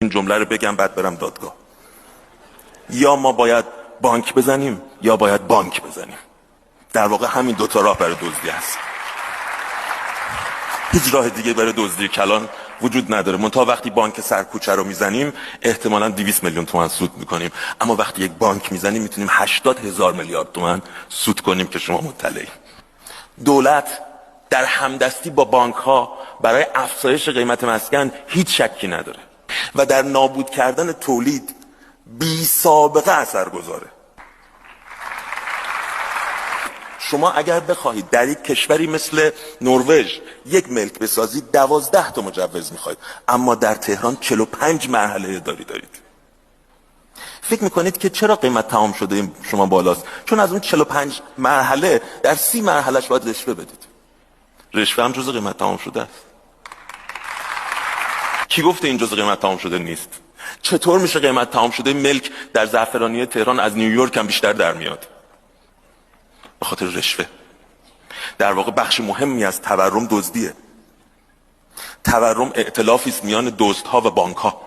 این جمله رو بگم بعد برم دادگاه. یا ما باید بانک بزنیم یا باید بانک بزنیم. در واقع همین دوتا راه برای دزدی هست. هیچ راه دیگه برای دزدی کلان وجود نداره. منتها وقتی بانک سرکوچه رو میزنیم احتمالاً 200 میلیون تومان سود میکنیم، اما وقتی یک بانک میزنیم میتونیم 80,000 میلیارد تومان سود کنیم که شما مطلعی. دولت در همدستی با بانک ها برای افزایش قیمت مسکن هیچ شکی نداره و در نابود کردن تولید بی سابقه اثرگذاره. شما اگر بخواهید در یک کشوری مثل نروژ یک ملک بسازید 12 تا مجوز میخواید، اما در تهران 45 مرحله اداری دارید. فکر میکنید که چرا قیمت تمام شده شما بالاست؟ چون از اون 45 مرحله در 30 مرحلهش باید رشوه بدید. رشوه هم جزء قیمت تمام شده است. کی گفته این جزء قیمت تمام شده نیست؟ چطور میشه قیمت تمام شده ملک در زعفرانی تهران از نیویورک هم بیشتر در میاد؟ به خاطر رشوه. در واقع بخش مهمی از تورم دزدیه. تورم ائتلافی است میان دزدها و بانکها.